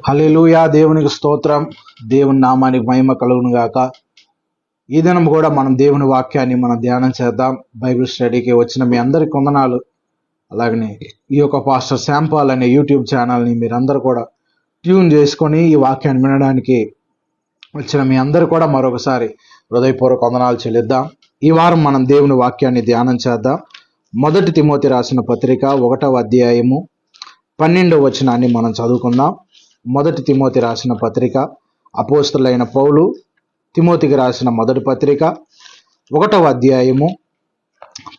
హల్లెలూయా. దేవునికి స్తోత్రం. దేవుని నామానికి మహిమ కలుగును గాక. ఈ దినం కూడా మనం దేవుని వాక్యాన్ని మనం ధ్యానం చేద్దాం. బైబిల్ స్టడీకి వచ్చిన మీ అందరికి వందనాలు. అలాగనే ఈ యొక్క పాస్టర్ శాంపాల్ అనే యూట్యూబ్ ఛానల్ని మీరందరూ కూడా ట్యూన్ చేసుకొని ఈ వాక్యాన్ని వినడానికి వచ్చిన మీ అందరూ కూడా మరొకసారి హృదయపూర్వక వందనాలు చెల్లిద్దాం. ఈ వారం మనం దేవుని వాక్యాన్ని ధ్యానం చేద్దాం. 1 తిమోతి రాసిన పత్రిక 1వ అధ్యాయము 12వ వచనాన్ని మనం చదువుకుందాం. 1 తిమోతి రాసిన పత్రిక, అపోస్తలుడైన పౌలు తిమోతికి రాసిన మొదటి పత్రిక 1వ అధ్యాయము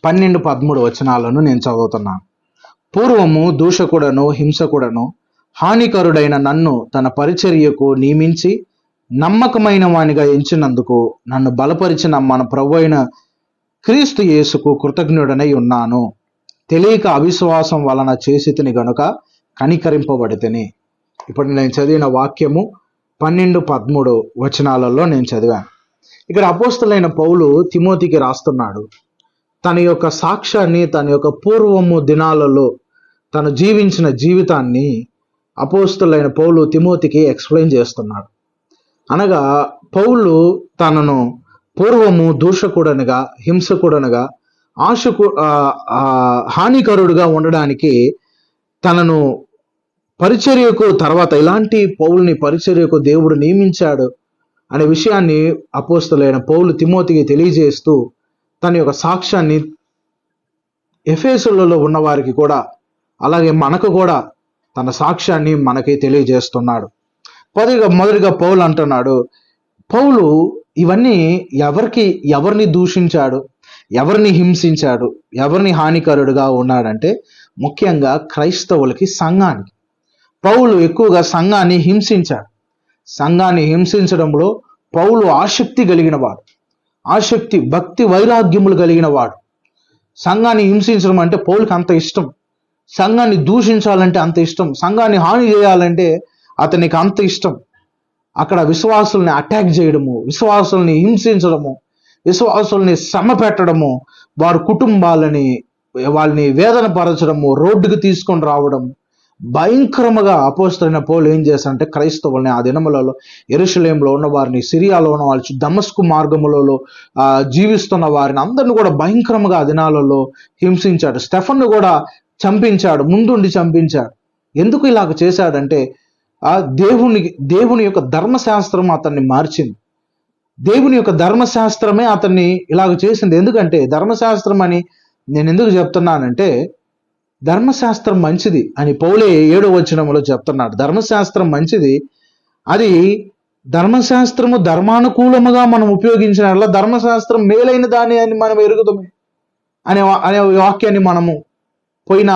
12-13 వచనాలను నేను చదువుతున్నాను. పూర్వము దూషకుడను హింసకుడను హానికరుడైన నన్ను తన పరిచర్యకు నియమించి నమ్మకమైన వానిగా ఎంచినందుకు నన్ను బలపరిచిన మన ప్రభు అయిన క్రీస్తు యేసుకు కృతజ్ఞుడనై ఉన్నాను. తెలియక అవిశ్వాసం వలన చేసితిని గనుక కనికరింపబడితిని. ఇప్పుడు నేను చదివిన వాక్యము 12-13 వచనాలలో నేను చదివాను. ఇక్కడ అపోస్తలుడైన పౌలు తిమోతికి రాస్తున్నాడు. తన యొక్క సాక్ష్యాన్ని, తన యొక్క పూర్వము దినాలలో తను జీవించిన జీవితాన్ని అపోస్తలుడైన పౌలు తిమోతికి ఎక్స్ప్లెయిన్ చేస్తున్నాడు. అనగా పౌలు తనను పూర్వము దూషకుడనగా, హింసకుడనగా, హానికరుడుగా ఉండడానికి తనను పరిచర్యకు తర్వాత ఇలాంటి పౌలుని పరిచర్యకు దేవుడు నియమించాడు అనే విషయాన్ని అపోస్తలుడైన పౌలు తిమోతికి తెలియజేస్తూ తన యొక్క సాక్ష్యాన్ని ఎఫెసులలో ఉన్న వారికి కూడా, అలాగే మనకు కూడా తన సాక్ష్యాన్ని మనకి తెలియజేస్తున్నాడు. మొదటిగా పౌలు అంటున్నాడు, పౌలు ఇవన్నీ ఎవరిని దూషించాడు, ఎవరిని హింసించాడు, ఎవరిని హానికరుడుగా ఉన్నాడంటే ముఖ్యంగా క్రైస్తవులకి, సంఘానికి. పౌలు ఎక్కువగా సంఘాన్ని హింసించాడు. సంఘాన్ని హింసించడంలో పౌలు ఆసక్తి కలిగిన వాడు, ఆసక్తి, భక్తి, వైరాగ్యములు కలిగిన వాడు. సంఘాన్ని హింసించడం అంటే పౌలుకి అంత ఇష్టం. సంఘాన్ని దూషించాలంటే అంత ఇష్టం. సంఘాన్ని హాని చేయాలంటే అతనికి అంత ఇష్టం. అక్కడ విశ్వాసుల్ని అటాక్ చేయడము, విశ్వాసుల్ని హింసించడము, విశ్వాసుల్ని శ్రమ పెట్టడము, వారి కుటుంబాలని వాళ్ళని వేదన పరచడము, రోడ్డుకి తీసుకొని రావడం, భయంకరముగా అపోస్తలుడైన పౌలు ఏం చేశాడంటే క్రైస్తవుల్ని ఆ దినములలో యెరూషలేములో ఉన్న వారిని, సిరియాలో ఉన్న వాళ్ళు, దమస్కు మార్గములలో జీవిస్తున్న వారిని అందరిని కూడా భయంకరముగా ఆ దినాలలో హింసించాడు. స్టెఫన్ను కూడా చంపించాడు, ముందుండి చంపించాడు. ఎందుకు ఇలాగ చేశాడంటే దేవుని యొక్క ధర్మశాస్త్రం అతన్ని మార్చింది. దేవుని యొక్క ధర్మశాస్త్రమే అతన్ని ఇలాగ చేసింది. ఎందుకంటే ధర్మశాస్త్రం అని నేను ఎందుకు చెప్తున్నానంటే, ధర్మశాస్త్రం మంచిది అని పౌలే 7వ వచనంలో చెప్తున్నాడు. ధర్మశాస్త్రం మంచిది, అది ధర్మశాస్త్రము ధర్మానుకూలముగా మనం ఉపయోగించిన ధర్మశాస్త్రం మేలైన దాని అని మనం ఎరుగుతామే అనే వాక్యాన్ని మనము పోయిన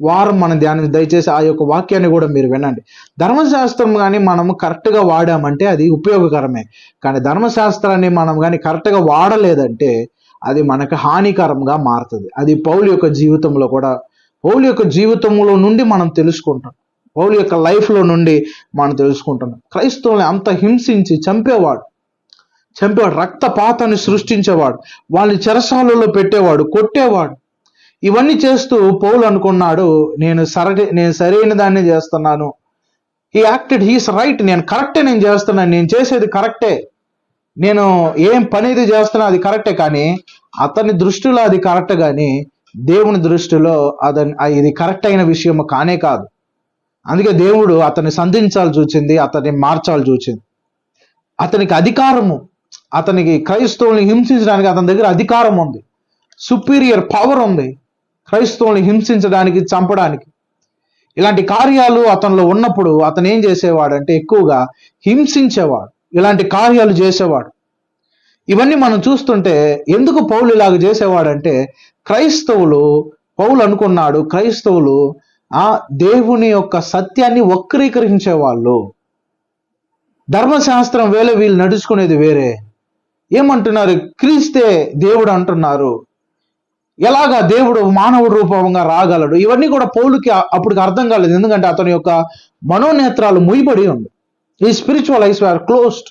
వారం మనం ధ్యానం, దయచేసి ఆ యొక్క వాక్యాన్ని కూడా మీరు వినండి. ధర్మశాస్త్రం కానీ మనము కరెక్ట్గా వాడామంటే అది ఉపయోగకరమే, కానీ ధర్మశాస్త్రాన్ని మనం కానీ కరెక్ట్గా వాడలేదంటే అది మనకు హానికరంగా మారుతుంది. అది పౌలు యొక్క జీవితంలో కూడా, పౌలు యొక్క జీవితంలో నుండి మనం తెలుసుకుంటాం, పౌలు యొక్క లైఫ్లో నుండి మనం తెలుసుకుంటున్నాం. క్రైస్తవుల్ని అంత హింసించి చంపేవాడు, రక్తపాతాన్ని సృష్టించేవాడు, వాళ్ళని చెరసాలలో పెట్టేవాడు, కొట్టేవాడు. ఇవన్నీ చేస్తూ పౌలు అనుకున్నాడు, నేను సరైన దాన్ని చేస్తున్నాను. హీ యాక్టెడ్, హీస్ రైట్, నేను కరెక్టే, నేను చేస్తున్నాను, నేను చేసేది కరెక్టే, నేను ఏం పని ఇది చేస్తున్నా అది కరెక్టే. కానీ అతని దృష్టిలో అది కరెక్ట్, కానీ దేవుని దృష్టిలో ఇది కరెక్ట్ అయిన విషయం కానే కాదు. అందుకే దేవుడు అతన్ని సంధించాలి చూచింది, అతన్ని మార్చాలి చూచింది. అతనికి అధికారము, అతనికి క్రైస్తవుల్ని హింసించడానికి అతని దగ్గర అధికారం ఉంది, సుపీరియర్ పవర్ ఉంది క్రైస్తవుల్ని హింసించడానికి, చంపడానికి. ఇలాంటి కార్యాలు అతనిలో ఉన్నప్పుడు అతను ఏం చేసేవాడంటే ఎక్కువగా హింసించేవాడు, ఇలాంటి కార్యాలు చేసేవాడు. ఇవన్నీ మనం చూస్తుంటే ఎందుకు పౌలు ఇలాగ చేసేవాడంటే పౌలు అనుకున్నాడు, క్రైస్తవులు దేవుని యొక్క సత్యాన్ని వక్రీకరించేవాళ్ళు. ధర్మశాస్త్రం వేరే, వీళ్ళు నడుచుకునేది వేరే. ఏమంటున్నారు? క్రీస్తే దేవుడు అంటున్నారు. ఎలాగా దేవుడు మానవుడు రూపంగా రాగలడు? ఇవన్నీ కూడా పౌలుకి అప్పటికి అర్థం కాలేదు. ఎందుకంటే అతని యొక్క మనోనేత్రాలు ముయ్యబడి ఉంది. ఈ స్పిరిచువల్ ఐస్ వేర్ క్లోజ్డ్.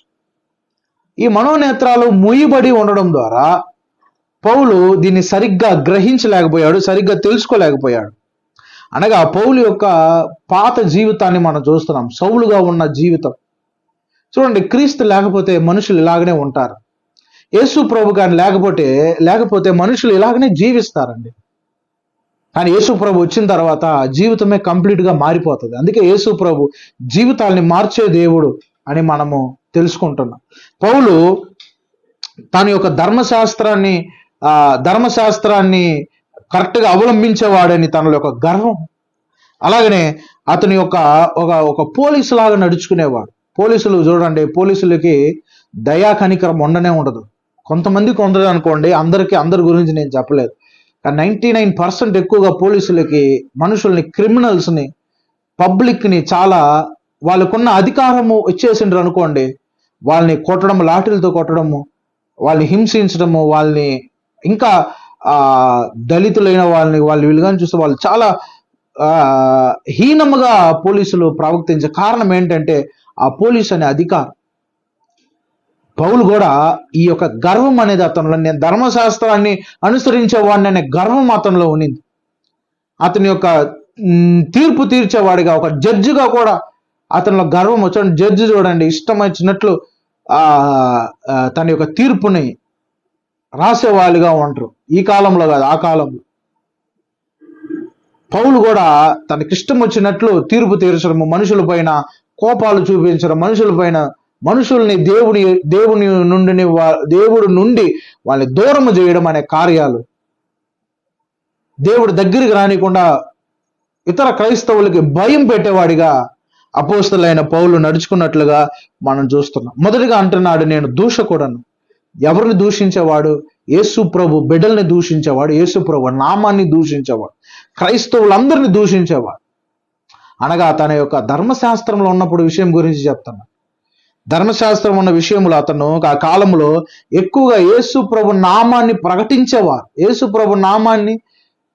ఈ మనోనేత్రాలు ముయ్యబడి ఉండడం ద్వారా పౌలు దీన్ని సరిగ్గా గ్రహించలేకపోయాడు, సరిగ్గా తెలుసుకోలేకపోయాడు. అనగా పౌలు యొక్క పాత జీవితాన్ని మనం చూస్తున్నాం. సౌలుగా ఉన్న జీవితం చూడండి. క్రీస్తు లేకపోతే మనుషులు ఇలాగనే ఉంటారు. యేసు ప్రభు కానీ లేకపోతే మనుషులు ఇలాగనే జీవిస్తారండి. కానీ యేసు ప్రభు వచ్చిన తర్వాత జీవితమే కంప్లీట్ గా మారిపోతుంది. అందుకే యేసు ప్రభు జీవితాల్ని మార్చే దేవుడు అని మనము తెలుసుకుంటున్నాం. పౌలు తన యొక్క ధర్మశాస్త్రాన్ని కరెక్ట్ గా అవలంబించేవాడని తన యొక్క గర్వం. అలాగనే అతని యొక్క ఒక పోలీసు లాగా నడుచుకునేవాడు. పోలీసులు చూడండి, పోలీసులకి దయా కనికరం ఉండనే ఉండదు. కొంతమందికి ఉండదు అనుకోండి, అందరి గురించి నేను చెప్పలేదు. కానీ 99% ఎక్కువగా పోలీసులకి మనుషుల్ని, క్రిమినల్స్ని, పబ్లిక్ని చాలా వాళ్ళకున్న అధికారము ఇచ్చేసిండ్రు అనుకోండి, వాళ్ళని కొట్టడం, లాఠీలతో కొట్టడము, వాళ్ళని హింసించడము, వాళ్ళని ఇంకా దళితులైన వాళ్ళు వీళ్ళుగాని చూస్తే వాళ్ళు చాలా హీనముగా పోలీసులు ప్రవర్తించే కారణం ఏంటంటే ఆ పోలీసు అనే అధికారం. పౌలు కూడా ఈ యొక్క గర్వం అనేది అతనిలో, నేను ధర్మశాస్త్రాన్ని అనుసరించేవాడిని అనే గర్వం అతనిలో ఉన్నింది. అతని యొక్క తీర్పు తీర్చేవాడిగా, ఒక జడ్జిగా కూడా అతనిలో గర్వం వచ్చాడు. జడ్జి చూడండి, ఇష్టం వచ్చినట్లు తన యొక్క తీర్పుని రాసేవాళ్ళుగా ఉంటారు. ఈ కాలంలో కాదు, ఆ కాలంలో. పౌలు కూడా తనకిష్టం వచ్చినట్లు తీర్పు తీర్చడము, మనుషుల పైన కోపాలు చూపించడం, మనుషుల్ని దేవుడి నుండి వాళ్ళని దూరము చేయడం అనే కార్యాలు, దేవుడి దగ్గరికి రానికుండా ఇతర క్రైస్తవులకి భయం పెట్టేవాడిగా అపోస్తలుడైన పౌలు నడుచుకున్నట్లుగా మనం చూస్తున్నాం. మొదటిగా అంటున్నాడు, నేను దూషకుడను. ఎవరిని దూషించేవాడు? యేసు ప్రభు బిడ్డల్ని దూషించేవాడు, యేసు ప్రభు నామాన్ని దూషించేవాడు, క్రైస్తవులందరినీ దూషించేవాడు. అనగా తన యొక్క ధర్మశాస్త్రంలో ఉన్నప్పుడు విషయం గురించి చెప్తున్నా. ధర్మశాస్త్రం ఉన్న విషయంలో అతను ఆ కాలంలో ఎక్కువగా యేసు ప్రభు నామాన్ని ప్రకటించేవారు, యేసు ప్రభు నామాన్ని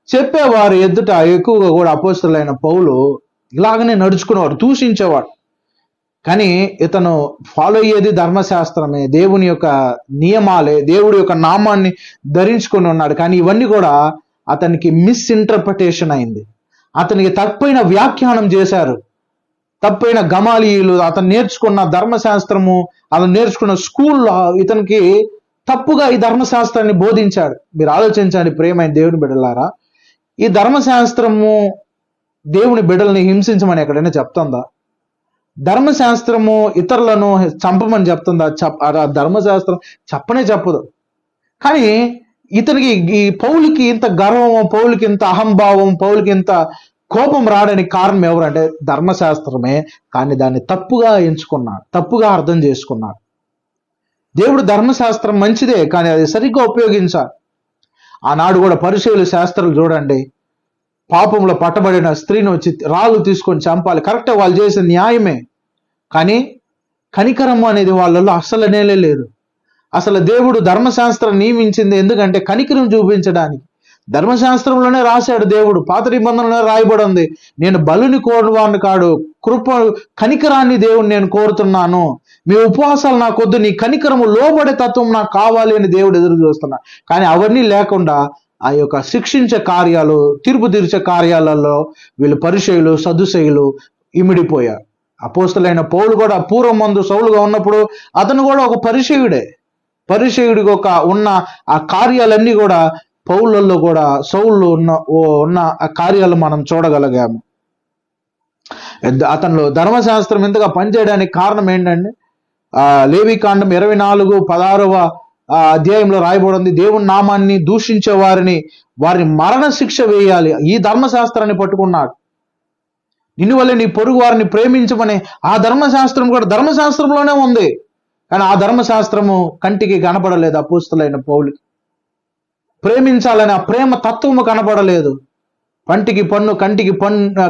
చెప్పేవారు ఎదుట ఎక్కువగా కూడా అపోస్తలుడైన పౌలు ఇలాగనే నడుచుకునేవాడు, దూషించేవాడు. కానీ ఇతను ఫాలో అయ్యేది ధర్మశాస్త్రమే, దేవుని యొక్క నియమాలే, దేవుడి యొక్క నామాన్ని ధరించుకొని ఉన్నాడు. కానీ ఇవన్నీ కూడా అతనికి మిస్ఇంటర్ప్రిటేషన్ అయింది. అతనికి తప్పైన వ్యాఖ్యానం చేశారు. తప్పైన గమాలీయులు, అతను నేర్చుకున్న ధర్మశాస్త్రము, అతను నేర్చుకున్న స్కూల్లో ఇతనికి తప్పుగా ఈ ధర్మశాస్త్రాన్ని బోధించాడు. మీరు ఆలోచించండి ప్రియమైన దేవుని బిడ్డలారా, ఈ ధర్మశాస్త్రము దేవుని బిడ్డల్ని హింసించమని ఎక్కడైనా చెప్తుందా? ధర్మశాస్త్రము ఇతరులను చంపమని చెప్తుందా? ధర్మశాస్త్రం చెప్పనే చెప్పదు. కానీ ఇతనికి, ఈ పౌలుకి ఇంత గర్వము, పౌలుకి ఇంత అహంభావం, పౌలుకి ఇంత కోపం రావడానికి కారణం ఎవరంటే ధర్మశాస్త్రమే. కానీ దాన్ని తప్పుగా ఎంచుకున్నాడు, తప్పుగా అర్థం చేసుకున్నాడు. దేవుడు ధర్మశాస్త్రం మంచిదే, కానీ అది సరిగ్గా ఉపయోగించాలి. ఆనాడు కూడా పరిశీలు శాస్త్రాలు చూడండి, పాపంలో పట్టబడిన స్త్రీని వచ్చి రాళ్ళు తీసుకొని చంపాలి, కరెక్టే, వాళ్ళు చేసే న్యాయమే. కానీ కనికరము అనేది వాళ్ళలో అసలనే లేదు. అసలు దేవుడు ధర్మశాస్త్రం నియమించింది ఎందుకంటే కనికరం చూపించడానికి. ధర్మశాస్త్రంలోనే రాశాడు దేవుడు, పాత నిబంధనలోనే రాయబడి ఉంది, నేను బలుని కోరువాడిని కాడు, కనికరాన్ని దేవుడు నేను కోరుతున్నాను, మీ ఉపవాసాలు నాకొద్దు, నీ కనికరము లోబడే తత్వం నాకు కావాలి అని దేవుడు ఎదురు చూస్తున్నాడు. కానీ అవన్నీ లేకుండా ఆ యొక్క శిక్షించే కార్యాలు, తీర్పు తీర్చే కార్యాలలో వీళ్ళు పరిసయ్యులు, సదుసయ్యులు ఇమిడిపోయారు. అపోస్తలుడైన పౌలు కూడా పూర్వం ముందు సౌలుగా ఉన్నప్పుడు అతను కూడా ఒక పరిసయ్యుడికి ఉన్న ఆ కార్యాలన్నీ కూడా పౌలలో కూడా, సౌలు ఉన్న ఆ కార్యాలు మనం చూడగలిగాము. అతనిలో ధర్మశాస్త్రం ఇంతగా పనిచేయడానికి కారణం ఏంటంటే లేవీకాండం 24:16 అధ్యాయంలో రాయబడింది, దేవుని నామాన్ని దూషించే వారిని మరణ శిక్ష వేయాలి. ఈ ధర్మశాస్త్రాన్ని పట్టుకున్నాడు. నిన్ను వల్లే నీ పొరుగు వారిని ప్రేమించమని ఆ ధర్మశాస్త్రం కూడా ధర్మశాస్త్రంలోనే ఉంది. కానీ ఆ ధర్మశాస్త్రము కంటికి కనపడలేదు అపోస్తలుడైన పౌలుకి. ప్రేమించాలని ఆ ప్రేమ తత్వము కనపడలేదు.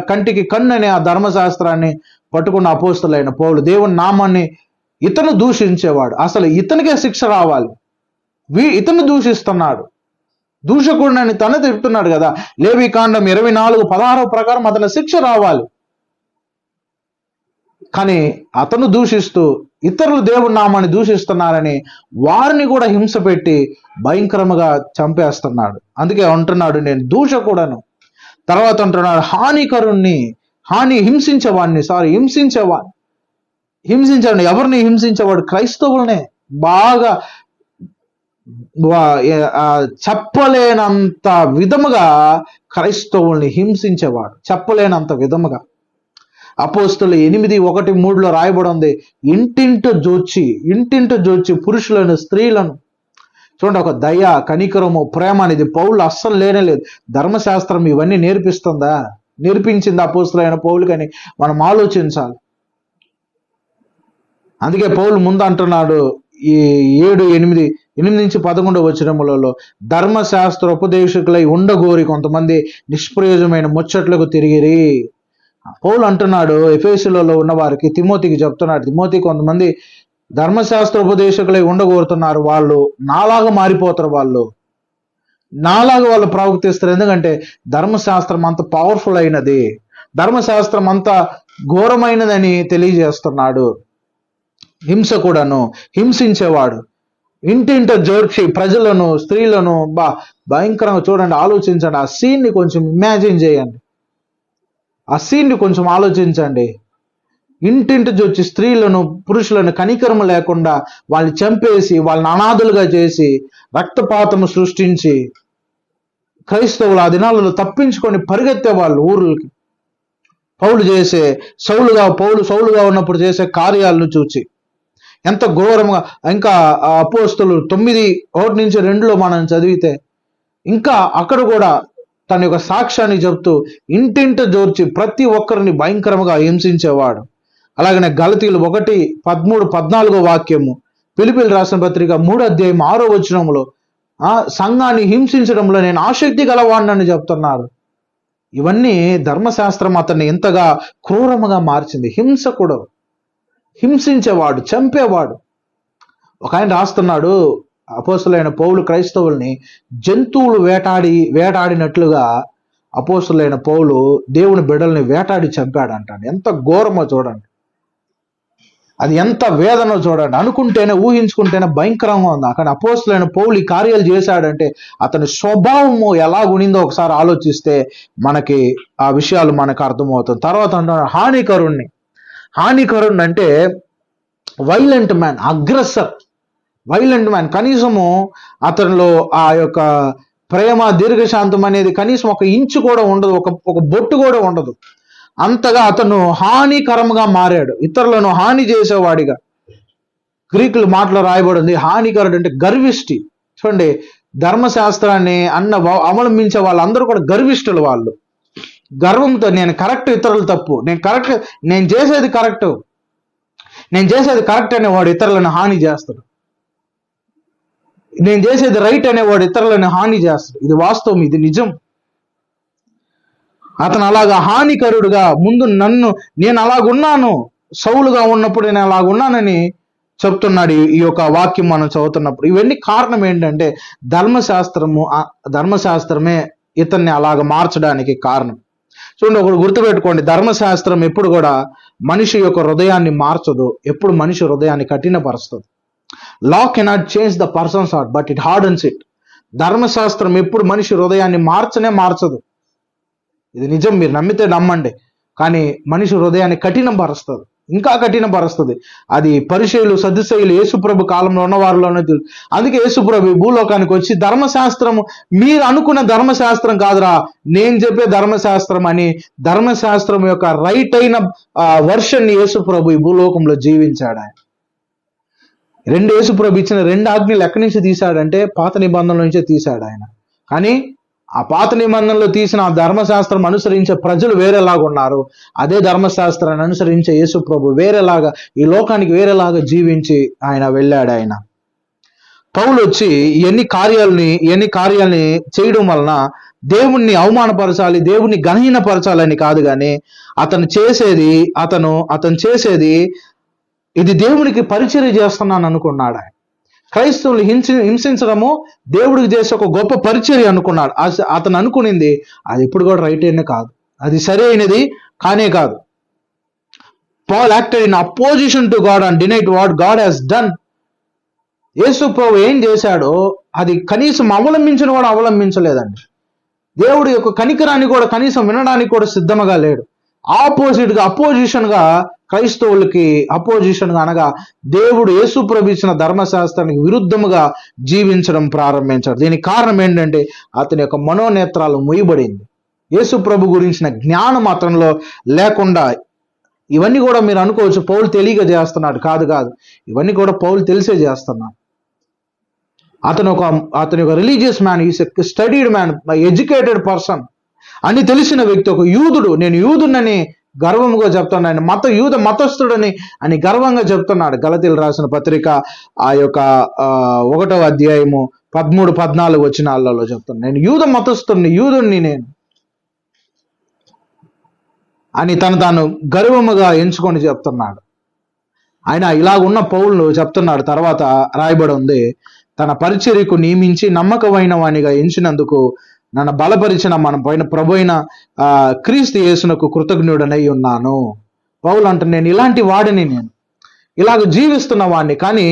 కంటికి కన్ను అనే ఆ ధర్మశాస్త్రాన్ని పట్టుకున్న అపోస్తలుడైన పౌలు దేవుని నామాన్ని ఇతను దూషించేవాడు. అసలు ఇతనికే శిక్ష రావాలి, ఇతను దూషిస్తున్నాడు, దూషకుడిని తనే చెప్తున్నాడు కదా. లేవీకాండం 24:16 ప్రకారం అతని శిక్ష రావాలి. కానీ అతను దూషిస్తూ ఇతరులు దేవుని నామాన్ని దూషిస్తున్నారని వారిని కూడా హింస పెట్టి భయంకరంగా చంపేస్తున్నాడు. అందుకే అంటున్నాడు, నేను దూషకుడను. తర్వాత అంటున్నాడు హింసించేవాడిని. ఎవరిని హింసించేవాడు? క్రైస్తవులనే. బాగా చెప్పలేనంత విధముగా క్రైస్తవుల్ని హింసించేవాడు, చెప్పలేనంత విధముగా. అపోస్తులు 8:1-3 రాయబడి ఉంది, ఇంటింటి జోచి పురుషులను స్త్రీలను. చూడండి, ఒక దయ, కనికరము, ప్రేమ అనేది పౌలు అస్సలు లేనేలేదు. ధర్మశాస్త్రం ఇవన్నీ నేర్పిస్తుందా? నేర్పించింది అపోస్తులైన పౌలుకని మనం ఆలోచించాలి. అందుకే పౌలు ముందు అంటున్నాడు ఈ 8-11 వచనములలో, ధర్మశాస్త్ర ఉపదేశకులై ఉండగోరి కొంతమంది నిష్ప్రయోజమైన ముచ్చట్లకు తిరిగిరి. పౌలు అంటున్నాడు ఎఫెసీయులలో ఉన్న వారికి, తిమోతికి చెప్తున్నాడు, తిమోతి కొంతమంది ధర్మశాస్త్ర ఉపదేశకులై ఉండగోరుతున్నారు, వాళ్ళు నాలాగా మారిపోతారు, వాళ్ళు ప్రవర్తిస్తారు. ఎందుకంటే ధర్మశాస్త్రం అంత పవర్ఫుల్ అయినది, ధర్మశాస్త్రం అంత ఘోరమైనదని తెలియజేస్తున్నాడు. హింసకుడను, హింసించేవాడు, ఇంటింట జోర్చి ప్రజలను, స్త్రీలను భయంకరంగా. చూడండి, ఆలోచించండి, ఆ సీన్ని కొంచెం ఇమాజిన్ చేయండి, ఆ సీన్ని కొంచెం ఆలోచించండి. ఇంటింటి జోర్చి స్త్రీలను, పురుషులను కనికరము లేకుండా వాళ్ళని చంపేసి, వాళ్ళని అనాథులుగా చేసి, రక్తపాతము సృష్టించి, క్రైస్తవులు ఆ దినాలలో తప్పించుకొని పరిగెత్తే వాళ్ళు ఊర్లకి. పౌలు సౌలుగా ఉన్నప్పుడు చేసే కార్యాలను చూచి ఎంత ఘోరంగా. ఇంకా అపోస్తలు 9:1-2 మనం చదివితే ఇంకా అక్కడ కూడా తన యొక్క సాక్ష్యాన్ని చెప్తూ ఇంటింట జోర్చి ప్రతి ఒక్కరిని భయంకరంగా హింసించేవాడు. అలాగనే గలతీయులు 1:13-14 వాక్యము, ఫిలిప్పీయులు రాసిన పత్రిక 3:6 సంఘాన్ని హింసించడంలో నేను ఆసక్తి గలవాడినని చెప్తున్నారు. ఇవన్నీ ధర్మశాస్త్రం అతన్ని ఎంతగా క్రూరముగా మార్చింది. హింసకుడు, హింసించేవాడు, చంపేవాడు. ఒక ఆయన రాస్తున్నాడు, అపోస్తులైన పౌలు క్రైస్తవుల్ని జంతువులు వేటాడినట్లుగా అపోస్తులైన పౌలు దేవుని బిడ్డల్ని వేటాడి చంపాడంటాడు. ఎంత ఘోరమో చూడండి, అది ఎంత వేదనో చూడండి. ఊహించుకుంటేనే భయంకరంగా ఉంది. కానీ అపోస్తులైన పౌలు ఈ కార్యాలు చేశాడంటే అతని స్వభావము ఎలాగునిందో ఒకసారి ఆలోచిస్తే మనకి ఆ విషయాలు మనకు అర్థమవుతుంది. తర్వాత అంటున్నాడు హానికరుణ్ణి అంటే violent man, aggressor, violent man. కనీసము అతనిలో ఆ యొక్క ప్రేమ, దీర్ఘశాంతం అనేది కనీసం ఒక ఇంచు కూడా ఉండదు, ఒక బొట్టు కూడా ఉండదు. అంతగా అతను హానికరంగా మారాడు, ఇతరులను హాని చేసేవాడిగా. గ్రీకుల మాటలో రాయబడింది, హానికరుడు అంటే గర్విష్టి. చూడండి, ధర్మశాస్త్రాన్ని అవలంబించే వాళ్ళందరూ కూడా గర్విష్ఠులు. వాళ్ళు గర్వంతో నేను కరెక్ట్, ఇతరులు తప్పు, నేను చేసేది కరెక్ట్ అనేవాడు ఇతరులను హాని చేస్తాడు. నేను చేసేది రైట్ అనేవాడు ఇతరులను హాని చేస్తాడు. ఇది వాస్తవం, ఇది నిజం. అతను అలాగా హానికరుడుగా ముందు నేను అలాగున్నాను, సౌలుగా ఉన్నప్పుడు నేను అలాగున్నానని చెప్తున్నాడు ఈ యొక్క వాక్యం మనం చదువుతున్నప్పుడు. ఇవన్నీ కారణం ఏంటంటే ధర్మశాస్త్రమే ఇతన్ని అలాగ మార్చడానికి కారణం. చూడండి, ఒకటి గుర్తుపెట్టుకోండి, ధర్మశాస్త్రం ఎప్పుడు కూడా మనిషి యొక్క హృదయాన్ని మార్చదు, ఎప్పుడు మనిషి హృదయాన్ని కఠినపరుస్తుంది. Law cannot change the person's heart but it hardens it. ధర్మశాస్త్రం ఎప్పుడు మనిషి హృదయాన్ని మార్చదు. ఇది నిజం, మీరు నమ్మితే నమ్మండి. కానీ మనిషి హృదయాన్ని కఠినపరుస్తుంది, ఇంకా కఠినపరుస్తుంది. అది పరిసయ్యులు, సద్దుసయ్యులు యేసుప్రభు కాలంలో ఉన్న వారిలోనే తెలుసు. అందుకే యేసుప్రభు భూలోకానికి వచ్చి ధర్మశాస్త్రము, మీరు అనుకున్న ధర్మశాస్త్రం కాదురా, నేను చెప్పే ధర్మశాస్త్రం అని ధర్మశాస్త్రం యొక్క రైట్ అయిన వర్షన్ యేసుప్రభు ఈ భూలోకంలో జీవించాడు. ఆయన యేసుప్రభు ఇచ్చిన 2 ఆజ్ఞలు ఎక్కడి నుంచి తీశాడంటే పాత నిబంధనల నుంచే తీశాడు ఆయన. కానీ ఆ పాత నిబంధనలో తీసిన ఆ ధర్మశాస్త్రం అనుసరించే ప్రజలు వేరేలాగా ఉన్నారు. అదే ధర్మశాస్త్రాన్ని అనుసరించే యేసుప్రభు వేరేలాగా ఈ లోకానికి వేరేలాగా జీవించి ఆయన వెళ్ళాడు. ఆయన పౌలు వచ్చి ఇవన్నీ కార్యాలని చేయడం వలన దేవుణ్ణి అవమానపరచాలి, దేవుణ్ణి గణహీనపరచాలని కాదు, కానీ అతను చేసేది ఇది దేవునికి పరిచర్య చేస్తున్నాను అనుకున్నాడు. ఆయన క్రైస్తవులు హింసించడము దేవుడికి చేసే ఒక గొప్ప పరిచర్య అనుకున్నాడు. అతను అనుకునింది అది ఇప్పుడు కూడా రైట్ అయినా కాదు, అది సరి అయినది కానే కాదు. Paul acted in opposition to God and denied what God he's done. యేసు ప్రభు ఏం చేశాడో అది కనీసం అవలంబించిన వాడు అవలంబించలేదండి. దేవుడి యొక్క కనికరాన్ని కూడా కనీసం వినడానికి కూడా సిద్ధంగా లేడు. అపోజిషన్గా క్రైస్తవులకి అపోజిషన్గా అనగా దేవుడు యేసు ప్రభు ఇచ్చిన ధర్మశాస్త్రానికి విరుద్ధముగా జీవించడం ప్రారంభించాడు. దీనికి కారణం ఏంటంటే అతని యొక్క మనోనేత్రాలు మూయబడింది. యేసు ప్రభు గురించిన జ్ఞానం అతనిలో లేకుండా. ఇవన్నీ కూడా మీరు అనుకోవచ్చు పౌలు తెలియక చేస్తున్నాడు. కాదు, ఇవన్నీ కూడా పౌలు తెలిసే చేస్తున్నాడు. అతని ఒక religious man, is a studied man, educated person అని తెలిసిన వ్యక్తి, ఒక యూదుడు. నేను యూదునని గర్వంగా చెప్తున్నాను, యూద మతస్థుడని అని గర్వంగా చెప్తున్నాడు. గలతీయులకు రాసిన పత్రిక ఆ యొక్క 1వ అధ్యాయము 13-14 వచనాలలో చెప్తున్నాను, నేను యూద మతస్థుడిని, యూదుణ్ణి నేను అని తాను గర్వముగా ఎంచుకొని చెప్తున్నాడు. ఆయన ఇలాగున్న పౌలు చెప్తున్నాడు. తర్వాత రాయబడి ఉంది, తన పరిచర్యకు నియమించి నమ్మకమైన వానిగా ఎంచినందుకు నన్ను బలపరిచిన మన పైన ప్రభు అయిన క్రీస్తు యేసునకు కృతజ్ఞుడనై ఉన్నాను. పౌలు అంటే నేను ఇలాంటి వాడిని, నేను ఇలాగ జీవిస్తున్న వాడిని, కానీ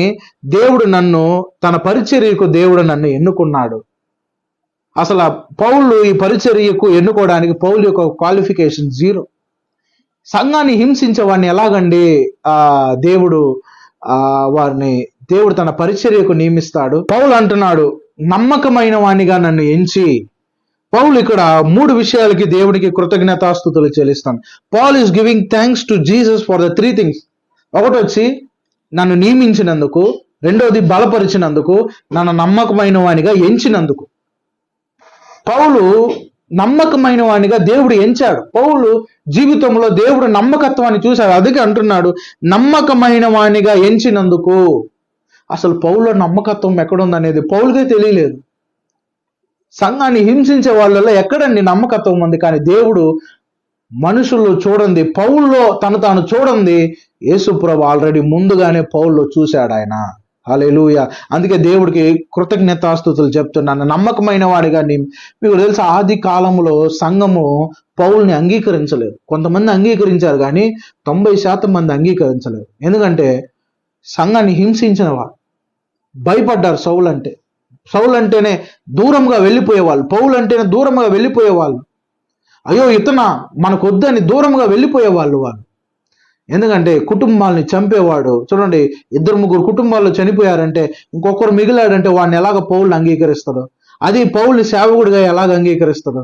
దేవుడు నన్ను, తన పరిచర్యకు దేవుడు నన్ను ఎన్నుకున్నాడు. అసలు పౌలు ఈ పరిచర్యకు ఎన్నుకోవడానికి పౌలు యొక్క క్వాలిఫికేషన్ 0. సంఘాన్ని హింసించే వాడిని ఎలాగండి దేవుడు తన పరిచర్యకు నియమిస్తాడు? పౌలు అంటున్నాడు నమ్మకమైన వానిగా నన్ను ఎంచి. పౌలు ఇక్కడ 3 విషయాలకి దేవుడికి కృతజ్ఞతాస్తుతులు చెల్లిస్తాను. Paul is giving thanks to Jesus for the 3 things. ఒకటి వచ్చి నన్ను నియమించినందుకు, రెండోది బలపరిచినందుకు, నన్ను నమ్మకమైన వానిగా ఎంచినందుకు. పౌలు నమ్మకమైన వానిగా దేవుడు ఎంచాడు. పౌలు జీవితంలో దేవుడు నమ్మకత్వాన్ని చూశాడు. అందుకే అంటున్నాడు నమ్మకమైన వానిగా ఎంచినందుకు. అసలు పౌల్లో నమ్మకత్వం ఎక్కడుందనేది పౌలుకే తెలియలేదు. సంఘాన్ని హింసించే వాళ్ళలో ఎక్కడండి నమ్మకత్వం ఉంది? కానీ దేవుడు మనుషుల్లో చూడండి, పౌల్లో తాను చూడండి యేసుప్రభు ఆల్రెడీ ముందుగానే పౌల్లో చూశాడు ఆయన. హల్లెలూయా. అందుకే దేవుడికి కృతజ్ఞతాస్తుతులు చెప్తున్నాను. నమ్మకమైన వాడిగా మీకు తెలుసు, ఆది కాలంలో సంఘము పౌల్ని అంగీకరించలేదు. కొంతమంది అంగీకరించారు కానీ 90% మంది అంగీకరించలేదు. ఎందుకంటే సంఘాన్ని హింసించిన వాడు, భయపడ్డారు. సౌలు అంటేనే దూరంగా వెళ్ళిపోయేవాళ్ళు, పౌలు అంటేనే దూరంగా వెళ్ళిపోయేవాళ్ళు. అయ్యో ఇతన మనకు వద్దని దూరంగా వెళ్ళిపోయేవాళ్ళు వాళ్ళు. ఎందుకంటే కుటుంబాలని చంపేవాడు. చూడండి, 2-3 కుటుంబాల్లో చనిపోయారంటే ఇంకొకరు మిగిలాడంటే వాడిని ఎలాగ పౌలు అంగీకరిస్తాడు? అది పౌల్ని సేవకుడిగా ఎలాగ అంగీకరిస్తాడు?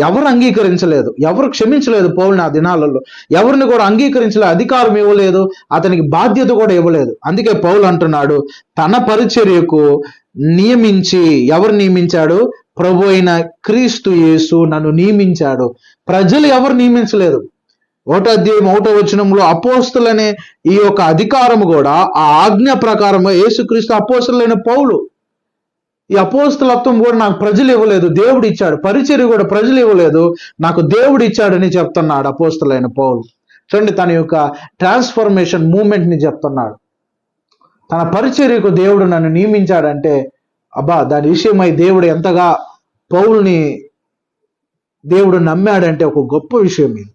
ఎవరు అంగీకరించలేదు, ఎవరు క్షమించలేదు పౌల్ని ఆ దినాలలో. ఎవరిని కూడా అంగీకరించలేదు, అధికారం ఇవ్వలేదు, అతనికి బాధ్యత కూడా ఇవ్వలేదు. అందుకే పౌలు అంటున్నాడు తన పరిచర్యకు నియమించి. ఎవరు నియమించాడు? ప్రభు అయిన క్రీస్తు యేసు నన్ను నియమించాడు. ప్రజలు ఎవరు నియమించలేదు. 1వ అధ్యాయం 1వ వచనంలో అపోస్తులనే ఈ యొక్క అధికారము కూడా ఆ ఆజ్ఞ ప్రకారంగా యేసుక్రీస్తు అపోస్తులైన పౌలు, ఈ అపోస్తులత్వం కూడా నాకు ప్రజలు ఇవ్వలేదు, దేవుడు ఇచ్చాడు. పరిచర్య కూడా ప్రజలు ఇవ్వలేదు, నాకు దేవుడు ఇచ్చాడని చెప్తున్నాడు అపోస్తులైన పౌలు. చూడండి, తన యొక్క ట్రాన్స్ఫర్మేషన్ మూమెంట్ ని చెప్తున్నాడు. తన పరిచర్యకు దేవుడు నన్ను నియమించాడంటే దాని విషయమై దేవుడు ఎంతగా పౌల్ని దేవుడు నమ్మాడంటే ఒక గొప్ప విషయం ఇది.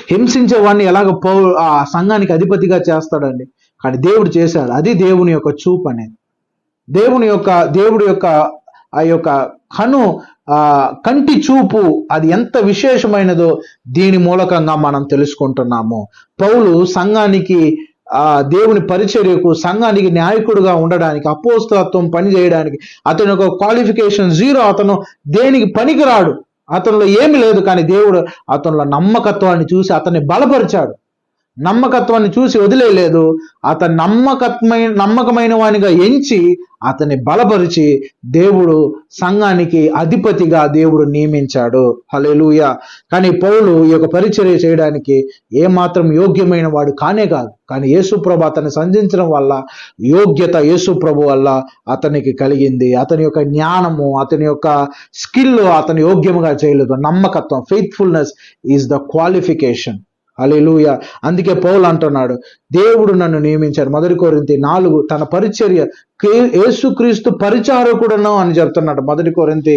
హింసించే వాడిని ఎలాగ ఆ సంఘానికి అధిపతిగా చేస్తాడండి, కానీ దేవుడు చేశాడు. అది దేవుని యొక్క చూపు అనేది. దేవుడి యొక్క ఆ యొక్క కంటి చూపు అది ఎంత విశేషమైనదో దీని మూలకంగా మనం తెలుసుకుంటున్నాము. పౌలు సంఘానికి దేవుని పరిచర్యకు, సంఘానికి నాయకుడుగా ఉండడానికి, అపోస్తలత్వం పని చేయడానికి అతని యొక్క క్వాలిఫికేషన్ 0. అతను దేనికి పనికిరాడు, అతనిలో ఏమి లేదు. కానీ దేవుడు అతనిలో నమ్మకత్వాన్ని చూసి అతన్ని బలపరిచాడు. నమ్మకత్వాన్ని చూసి వదిలేయలేదు, అతను నమ్మకమైన వానిగా ఎంచి అతన్ని బలపరిచి దేవుడు సంఘానికి అధిపతిగా దేవుడు నియమించాడు. హల్లెలూయా. కానీ పౌలు ఈ యొక్క పరిచర్య చేయడానికి ఏమాత్రం యోగ్యమైన వాడు కానే కాదు. కానీ యేసుప్రభు అతన్ని సంధించడం వల్ల యోగ్యత యేసుప్రభు వల్ల అతనికి కలిగింది. అతని యొక్క జ్ఞానము, అతని యొక్క స్కిల్ అతని యోగ్యముగా చేయలేదు. నమ్మకత్వం, ఫెయిత్ఫుల్నెస్ ఈజ్ ద క్వాలిఫికేషన్. హల్లెలూయా. అందుకే పౌలు అంటున్నాడు దేవుడు నన్ను నియమించాడు. 1 కొరింథీ 4 తన పరిచర్య యేసుక్రీస్తు పరిచారకుడను అని చెప్తున్నాడు. 1 కొరింథీ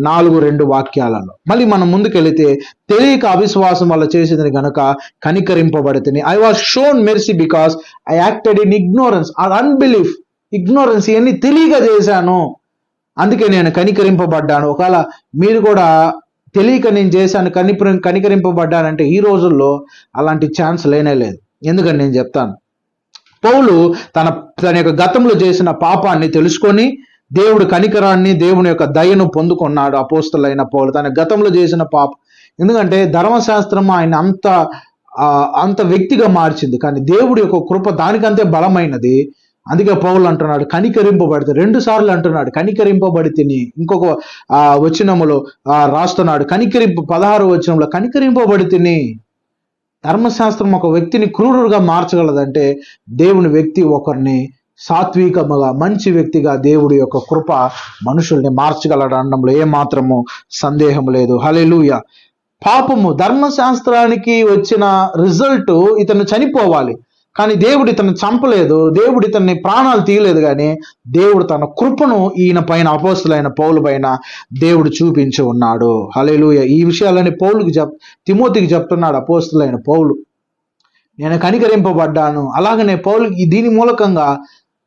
4:2 వాక్యాలలో. మళ్ళీ మనం ముందుకెళితే తెలియక అవిశ్వాసం వల్ల చేసింది గనుక కనికరింపబడితిని. I was shown mercy because I acted in ignorance or unbelief. Ignorance, ఇవన్నీ తెలియక చేశాను. అందుకే నేను కనికరింపబడ్డాను. ఒకవేళ మీరు కూడా తెలియక నేను చేశాను కనికరింపబడ్డానంటే ఈ రోజుల్లో అలాంటి ఛాన్స్ లేనే లేదు. ఎందుకని నేను చెప్తాను. పౌలు తన తన యొక్క గతంలో చేసిన పాపాన్ని తెలుసుకొని దేవుడు కనికరాన్ని, దేవుని యొక్క దయను పొందుకున్నాడు. అపోస్తలుడైన పౌలు తన గతంలో చేసిన పాపం, ఎందుకంటే ధర్మశాస్త్రం ఆయన అంత వ్యక్తిగా మార్చింది, కానీ దేవుడి యొక్క కృప దానికంతే బలమైనది. అందుకే పౌలు అంటున్నాడు కనికరింపబడితే, 2 సార్లు అంటున్నాడు కనికరింపబడి తిని. ఇంకొక వచనములో రాస్తున్నాడు 16వ వచనంలో కనికరింపబడి తిని. ధర్మశాస్త్రం ఒక వ్యక్తిని క్రూరుగా మార్చగలదంటే దేవుని వ్యక్తి ఒకరిని సాత్వికముగా మంచి వ్యక్తిగా దేవుడి యొక్క కృప మనుషుల్ని మార్చగలడనడంలో ఏమాత్రము సందేహం లేదు. హల్లెలూయా. పాపము ధర్మశాస్త్రానికి వచ్చిన రిజల్ట్ ఇతను చనిపోవాలి, కానీ దేవుడు ఇతను చంపలేదు, దేవుడు ఇతన్ని ప్రాణాలు తీయలేదు, కానీ దేవుడు తన కృపను ఈయన పైన, అపోస్తలుడైన పౌలు పైన దేవుడు చూపించి ఉన్నాడు. హల్లెలూయా. ఈ విషయాలని తిమోతికి చెప్తున్నాడు అపోస్తలుడైన పౌలు. నేను కనికరింపబడ్డాను. అలాగనే పౌలుకి దీని మూలకంగా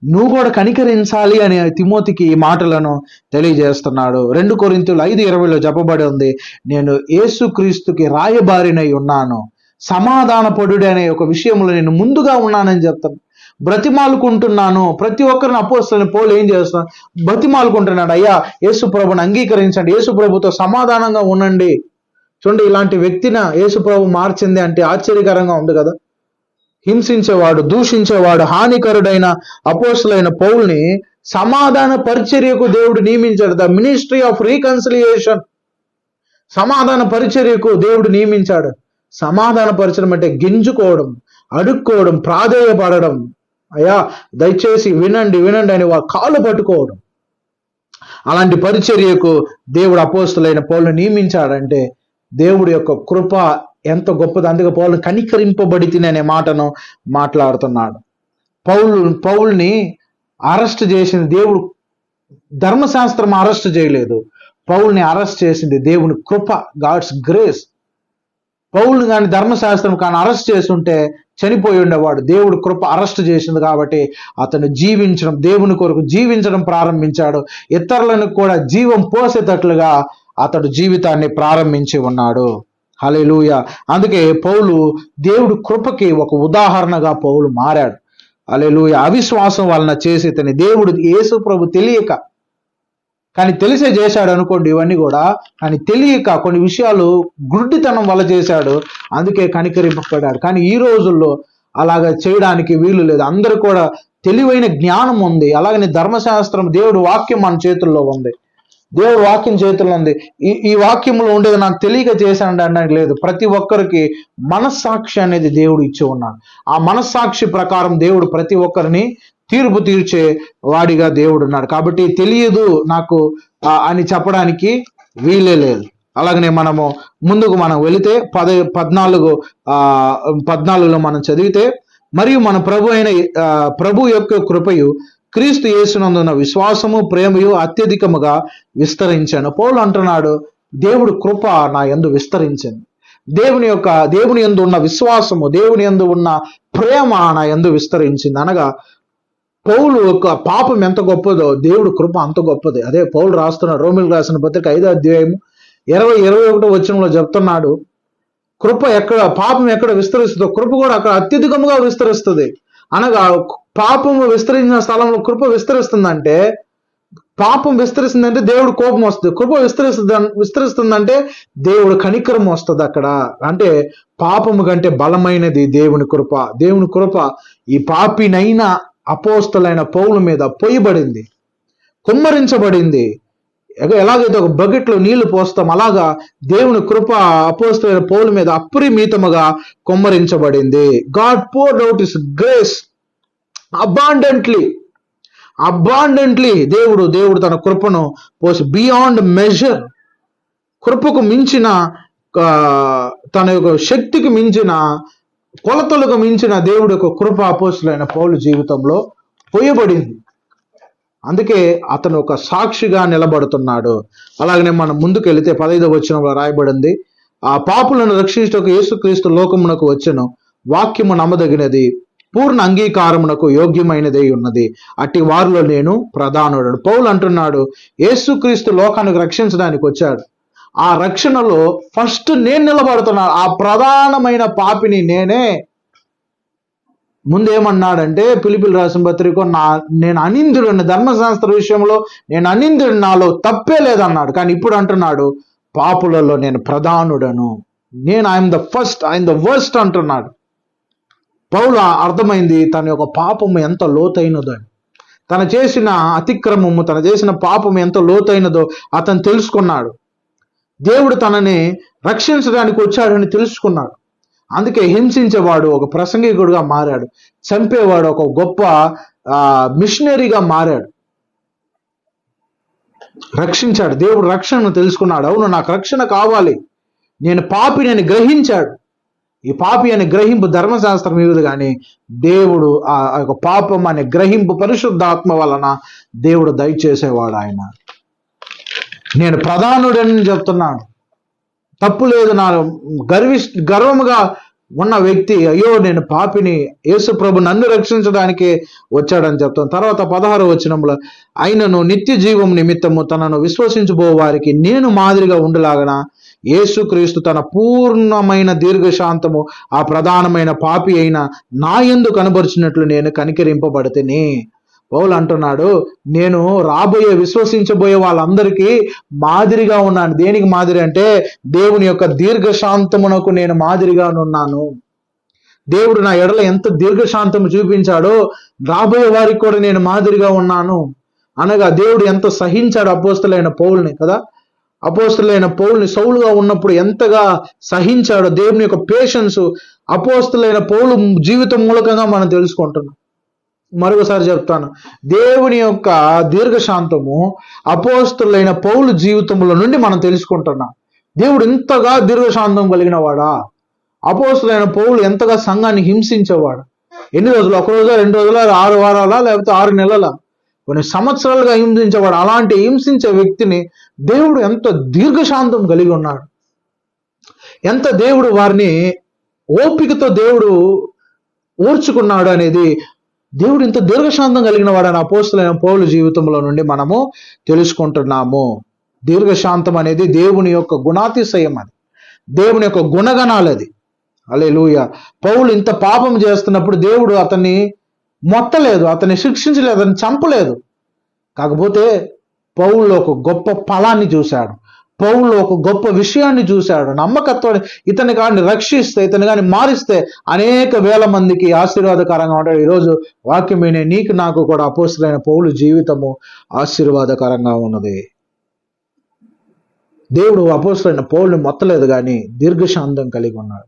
నువ్వు కూడా కనికరించాలి అనే తిమోతికి ఈ మాటలను తెలియజేస్తున్నాడు. 2 కొరింథీయులు 5:20 చెప్పబడి ఉంది, నేను యేసుక్రీస్తుకి రాయబారినై ఉన్నాను, సమాధానపడుడి అనే ఒక విషయంలో నేను ముందుగా ఉన్నానని చెప్తాను. బ్రతిమాలుకుంటున్నాను. ప్రతి ఒక్కరిని అపోస్తలుడైన పౌలు ఏం చేస్తున్నాడు? బ్రతిమాలుకుంటున్నాడు. అయ్యా యేసు ప్రభుని అంగీకరించండి, యేసు ప్రభుతో సమాధానంగా ఉండండి. చూడండి, ఇలాంటి వ్యక్తిని యేసు ప్రభు మార్చింది అంటే ఆశ్చర్యకరంగా ఉంది కదా. హింసించేవాడు, దూషించేవాడు, హానికరుడైన అపోస్తలుడైన పౌల్ని సమాధాన పరిచర్యకు దేవుడు నియమించాడు. ద మినిస్ట్రీ ఆఫ్ రీకన్సిలియేషన్, సమాధాన పరిచర్యకు దేవుడు నియమించాడు. సమాధాన పరిచయం అంటే గింజుకోవడం, అడుక్కోవడం, ప్రాధేయపడడం, అయ్యా దయచేసి వినండి వినండి అని వారు కాళ్ళు పట్టుకోవడం. అలాంటి పరిచర్యకు దేవుడు అపోస్తలుడైన పౌలుని నియమించాడంటే దేవుడి యొక్క కృప ఎంత గొప్పది. అందుకే పౌలు కనికరింపబడి తిని అనే మాటను మాట్లాడుతున్నాడు. పౌల్ని అరెస్ట్ చేసింది దేవుడు, ధర్మశాస్త్రం అరెస్ట్ చేయలేదు. పౌల్ని అరెస్ట్ చేసింది దేవుని కృప, గాడ్స్ గ్రేస్. పౌల్ని కానీ ధర్మశాస్త్రం కానీ అరెస్ట్ చేస్తుంటే చనిపోయి ఉండేవాడు. దేవుడు కృప అరెస్ట్ చేసింది కాబట్టి అతను జీవించడం, దేవుని కొరకు జీవించడం ప్రారంభించాడు. ఇతరులను కూడా జీవం పోసేటట్లుగా అతడు జీవితాన్ని ప్రారంభించి ఉన్నాడు. హల్లెలూయా. అందుకే పౌలు దేవుడు కృపకి ఒక ఉదాహరణగా పౌలు మారాడు. హల్లెలూయా. అవిశ్వాసం వలన చేసి ఇతని దేవుడు యేసు ప్రభు తెలియక, కానీ తెలిసే చేశాడు అనుకోండి ఇవన్నీ కూడా, కానీ తెలియక కొన్ని విషయాలు గుడ్డితనం వల్ల చేశాడు, అందుకే కనికరింపబడ్డాడు. కానీ ఈ రోజుల్లో అలాగ చేయడానికి వీలు లేదు. అందరూ కూడా తెలివైన జ్ఞానం ఉంది. అలాగని ధర్మశాస్త్రం, దేవుడు వాక్యం మన చేతుల్లో ఉంది. దేవుడు వాక్యం చేతుల్లో ఉంది. ఈ వాక్యంలో ఉండేది నాకు తెలియక చేశాను అనడానికి లేదు. ప్రతి ఒక్కరికి మనస్సాక్షి అనేది దేవుడు ఇచ్చి ఉన్నాడు. ఆ మనస్సాక్షి ప్రకారం దేవుడు ప్రతి ఒక్కరిని తీర్పు తీర్చే వాడిగా దేవుడు ఉన్నాడు. కాబట్టి తెలియదు నాకు అని చెప్పడానికి వీలే లేదు. అలాగనే మనము ముందుకు వెళితే 14లో మనం చదివితే, మరియు మన ప్రభు యొక్క కృపయు క్రీస్తు యేసునందున్న విశ్వాసము ప్రేమయు అత్యధికముగా విస్తరించాను. పౌలు అంటున్నాడు దేవుడు కృప నా యందు విస్తరించింది. దేవుని యందు ఉన్న విశ్వాసము, దేవుని యందు ఉన్న ప్రేమ నా యందు విస్తరించింది. అనగా పౌలు యొక్క పాపం ఎంత గొప్పదో దేవుడు కృప అంత గొప్పది. అదే పౌలు రాస్తున్నాడు రోమీయులకు రాసిన పత్రిక 5వ అధ్యాయం 20-21 వచనంలో చెప్తున్నాడు, కృప పాపం ఎక్కడ విస్తరిస్తుందో కృప కూడా అక్కడ అత్యధికంగా విస్తరిస్తుంది. అనగా పాపము విస్తరించిన స్థలంలో కృప విస్తరిస్తుందంటే, పాపం విస్తరిస్తుందంటే దేవుడు కోపం వస్తుంది. కృప విస్తరిస్తుందంటే దేవుడు కనికరం వస్తుంది అక్కడ. అంటే పాపము కంటే బలమైనది దేవుని కృప. దేవుని కృప ఈ పాపినైన అపోస్తలుడైన పౌలు మీద పొయ్యబడింది, కుమ్మరించబడింది. ఎలాగైతే ఒక బకెట్లో నీళ్లు పోస్తాం అలాగా దేవుని కృప అపోస్తలుడైన పౌలు మీద అపరిమితముగా కుమ్మరించబడింది. God poured out his grace abundantly దేవుడు తన కృపను పోసి, బియాండ్ మెజర్, కృపకు మించిన, తన యొక్క శక్తికి మించిన, కొలతలకు మించిన దేవుడి యొక్క కృప అపోస్తలుడైన పౌలు జీవితంలో పోయబడింది. అందుకే అతను ఒక సాక్షిగా నిలబడుతున్నాడు. అలాగనే మనం ముందుకు వెళితే 15వ వచనంలో రాయబడింది, ఆ పాపులను రక్షించుటకు యేసుక్రీస్తు లోకమునకు వచ్చెను, వాక్యము నమ్మదగినది, పూర్ణ అంగీకారమునకు యోగ్యమైనదై ఉన్నది, అట్టి వారిలో నేను ప్రధానుడు. పౌలు అంటున్నాడు, యేసుక్రీస్తు లోకానికి రక్షించడానికి వచ్చాడు. ఆ రక్షణలో ఫస్ట్ నేను నిలబడుతున్నాను, ఆ ప్రధానమైన పాపిని నేనే. ముందేమన్నాడంటే ఫిలిప్పీయులకు రాసిన పత్రిక, నేను అనిందుడిని, ధర్మశాస్త్ర విషయంలో నేను అనిందుడిని, నాలో తప్పే లేదన్నాడు. కానీ ఇప్పుడు అంటున్నాడు, పాపులలో నేను ప్రధానుడను, నేను I'm the first, I'm the worst అంటున్నాడు. పౌలు అర్థమైంది తన యొక్క పాపము ఎంత లోతైనదో, తను చేసిన అతిక్రమము, తను చేసిన పాపము ఎంత లోతైనదో అతను తెలుసుకున్నాడు. దేవుడు తనని రక్షించడానికి వచ్చాడని తెలుసుకున్నాడు. అందుకే హింసించేవాడు ఒక ప్రసంగికుడుగా మారాడు, చంపేవాడు ఒక గొప్ప మిషనరీగా మారాడు. రక్షించాడు, దేవుడు రక్షణను తెలుసుకున్నాడు. అవును, నాకు రక్షణ కావాలి, నేను పాపిని అని గ్రహించాడు. ఈ పాపి అనే గ్రహింపు ధర్మశాస్త్రం ఇవ్వదు, కానీ దేవుడు ఆ యొక్క పాపం అనే గ్రహింపు పరిశుద్ధాత్మ వలన దేవుడు దయచేసేవాడు. ఆయన నేను ప్రధానుడని చెప్తున్నాడు, తప్పు లేదు. నా గర్వముగా ఉన్న వ్యక్తి, అయ్యో నేను పాపిని, యేసు ప్రభు నన్ను రక్షించడానికి వచ్చాడని చెప్తాను. తర్వాత 16వ వచనంలో, ఆయనను నిత్య జీవం నిమిత్తము తనను విశ్వసించబో వారికి నేను మాదిరిగా ఉండలాగన యేసుక్రీస్తు తన పూర్ణమైన దీర్ఘశాంతము ఆ ప్రధానమైన పాపి అయిన నా యందు కనబరిచినట్లు నేను కనికరింపబడితేనే. పౌలు అంటున్నాడు, నేను రాబోయే విశ్వసించబోయే వాళ్ళందరికీ మాదిరిగా ఉన్నాను. దేనికి మాదిరి అంటే దేవుని యొక్క దీర్ఘశాంతమునకు నేను మాదిరిగా ఉన్నాను. దేవుడు నా ఎడల ఎంత దీర్ఘశాంతము చూపించాడో రాబోయే వారికి కూడా నేను మాదిరిగా ఉన్నాను. అనగా దేవుడు ఎంత సహించాడు అపోస్తలులైన పౌలుని కదా. అపోస్తలులైన పౌలుని సౌలుగా ఉన్నప్పుడు ఎంతగా సహించాడో, దేవుని యొక్క పేషెన్స్ అపోస్తలులైన పౌలు జీవితం మూలకంగా మనం తెలుసుకుంటున్నాం. మరొకసారి చెప్తాను, దేవుని యొక్క దీర్ఘశాంతము అపోస్తలులైన పౌలు జీవితంలో నుండి మనం తెలుసుకుంటున్నాం. దేవుడు ఇంతగా దీర్ఘశాంతం కలిగిన వాడా? అపోస్తలులైన పౌలు ఎంతగా సంఘాన్ని హింసించేవాడు? ఎన్ని రోజులు? 1 రోజు, 2 రోజుల, 6 వారాల, లేకపోతే 6 నెలల, కొన్ని సంవత్సరాలుగా హింసించేవాడు. అలాంటి హింసించే వ్యక్తిని దేవుడు ఎంత దీర్ఘశాంతం కలిగి ఉన్నాడు, ఎంత దేవుడు వారిని ఓపికతో దేవుడు ఓర్చుకున్నాడు అనేది, దేవుడు ఇంత దీర్ఘశాంతం కలిగిన వాడని అపోస్తలులైన పౌలు జీవితంలో నుండి మనము తెలుసుకుంటున్నాము. దీర్ఘశాంతం అనేది దేవుని యొక్క గుణాతిశయం, అది దేవుని యొక్క గుణగణాలు. అది హల్లెలూయా. పౌలు ఇంత పాపం చేస్తున్నప్పుడు దేవుడు అతన్ని మొత్తలేదు, అతన్ని శిక్షించలేదు, అతన్ని చంపలేదు. కాకపోతే పౌలులో ఒక గొప్ప ఫలాన్ని చూశాడు, పౌలులో ఒక గొప్ప విషయాన్ని చూశాడు. నమ్మకత్వాన్ని, ఇతని కానీ రక్షిస్తే, ఇతని కానీ మారిస్తే అనేక వేల మందికి ఆశీర్వాదకరంగా ఉంటాడు. ఈరోజు వాక్యం వినే నీకు నాకు కూడా అపోస్తలులైన పౌలు జీవితము ఆశీర్వాదకరంగా ఉన్నది. దేవుడు అపోస్తలులైన పౌలుని మొత్తలేదు, కానీ దీర్ఘశాంతం కలిగి ఉన్నాడు.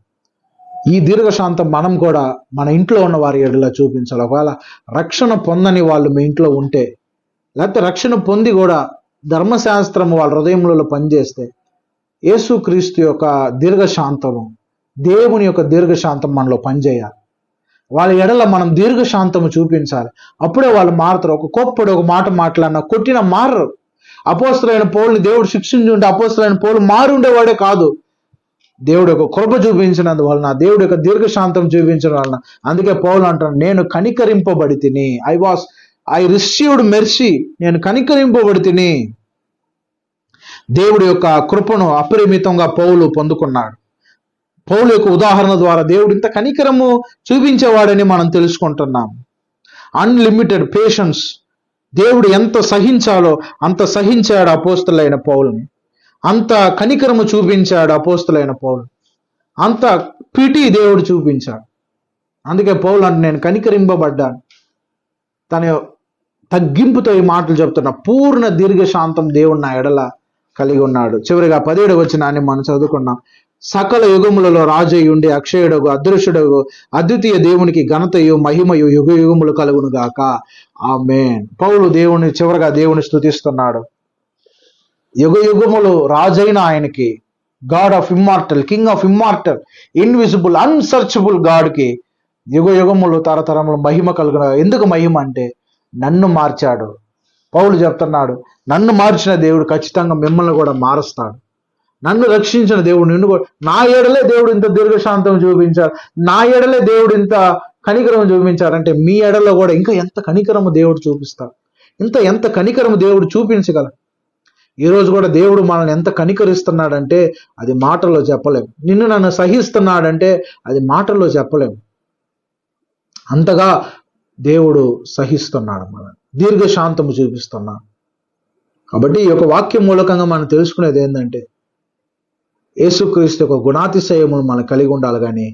ఈ దీర్ఘశాంతం మనం కూడా మన ఇంట్లో ఉన్న వారి ఎడల చూపించాలి. ఒకవేళ రక్షణ పొందని వాళ్ళు మీ ఇంట్లో ఉంటే, లేకపోతే రక్షణ పొంది కూడా ధర్మశాస్త్రము వాళ్ళ హృదయంలో పనిచేస్తే, యేసుక్రీస్తు యొక్క దీర్ఘశాంతము, దేవుని యొక్క దీర్ఘశాంతం మనలో పనిచేయాలి. వాళ్ళ ఎడల మనం దీర్ఘశాంతము చూపించాలి. అప్పుడే వాళ్ళు మారుతారు. ఒక కోప్పడు ఒక మాట మాట్లాడినా కొట్టిన మారరు. అపోస్తలులైన పౌలుని దేవుడు శిక్షించుంటే అపోస్తలులైన పౌలు మారి ఉండేవాడే కాదు. దేవుడు యొక్క కృప చూపించినందు వలన, దేవుడు యొక్క దీర్ఘశాంతం చూపించడం వలన, అందుకే పౌలు అంటాడు, నేను కనికరింపబడి తిని, ఐ రిసీవ్డ్ మెర్సీ, నేను కనికరింపబడి తిని. దేవుడి యొక్క కృపను అపరిమితంగా పౌలు పొందుకున్నాడు. పౌలు యొక్క ఉదాహరణ ద్వారా దేవుడు ఇంత కనికరము చూపించేవాడని మనం తెలుసుకుంటున్నాం. అన్లిమిటెడ్ పేషెన్స్, దేవుడు ఎంత సహించాలో అంత సహించాడు అపోస్తలులైన పౌలుని, అంత కనికరము చూపించాడు అపోస్తలులైన పౌలు, అంత పిటి దేవుడు చూపించాడు. అందుకే పౌలు అంటే నేను కనికరింపబడ్డాను. తన తగ్గింపుతో ఈ మాటలు చెప్తున్నా. పూర్ణ దీర్ఘశాంతం దేవుడు నా ఎడల కలిగి ఉన్నాడు. చివరిగా 17వ వచనాన్ని మనం చదువుకున్నాం. సకల యుగములలో రాజయ్య ఉండి అక్షయుడగు అదృశ్యుడగు అద్వితీయ దేవునికి ఘనతయు మహిమయు యుగ యుగములు కలుగును గాక. ఆమేన్. పౌలు దేవుని చివరిగా దేవుని స్తుతిస్తున్నాడు. యుగ యుగములు రాజైన ఆయనకి, God of immortal, king of immortal, invisible, unsearchable గాడ్కి యుగ యుగములు తరతరములు మహిమ కలుగును. ఎందుకు మహిమ అంటే నన్ను మార్చాడు. పౌలు చెప్తున్నాడు, నన్ను మార్చిన దేవుడు ఖచ్చితంగా మిమ్మల్ని కూడా మారుస్తాడు. నన్ను రక్షించిన దేవుడు నిన్ను కూడా, నా ఎడలే దేవుడు ఇంత దీర్ఘశాంతం చూపించాడు, నా ఎడలే దేవుడు ఇంత కనికరం చూపించారంటే మీ ఎడలో కూడా ఇంకా ఎంత కనికరము దేవుడు చూపిస్తాడు, ఎంత కనికరము దేవుడు చూపించగలడు. ఈరోజు కూడా దేవుడు మనల్ని ఎంత కనికరిస్తున్నాడంటే అది మాటల్లో చెప్పలేము. నిన్ను నన్ను సహిస్తున్నాడంటే అది మాటల్లో చెప్పలేము. అంతగా దేవుడు సహిస్తున్నాడు, మనల్ని దీర్ఘశాంతము చూపిస్తున్నాడు. కాబట్టి ఈ యొక్క వాక్యం మూలకంగా మనం తెలుసుకునేది ఏంటంటే యేసుక్రీస్తు యొక్క గుణాతిశయములు మనం కలిగి ఉండాలి, కానీ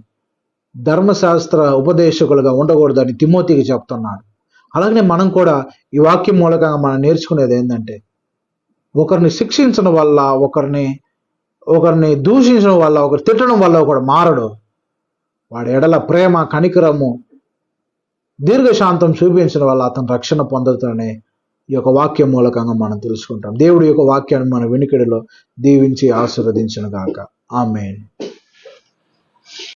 ధర్మశాస్త్ర ఉపదేశకులుగా ఉండకూడదని తిమోతికి చెప్తున్నాడు. అలాగనే మనం కూడా ఈ వాక్యం మూలకంగా మనం నేర్చుకునేది ఏంటంటే ఒకరిని శిక్షించడం వల్ల, ఒకరిని దూషించడం వల్ల, ఒకరు తిట్టడం వల్ల ఒకడు మారడు. వాడి ఎడల ప్రేమ, కనికరము, దీర్ఘశాంతం చూపించడం వల్ల అతను రక్షణ పొందుతాడని ఈ యొక్క వాక్యం మూలకంగా మనం తెలుసుకుంటాం. దేవుడి యొక్క వాక్యాన్ని మన వినికిడిలో దీవించి ఆశీర్వదించును గాక. ఆమేన్.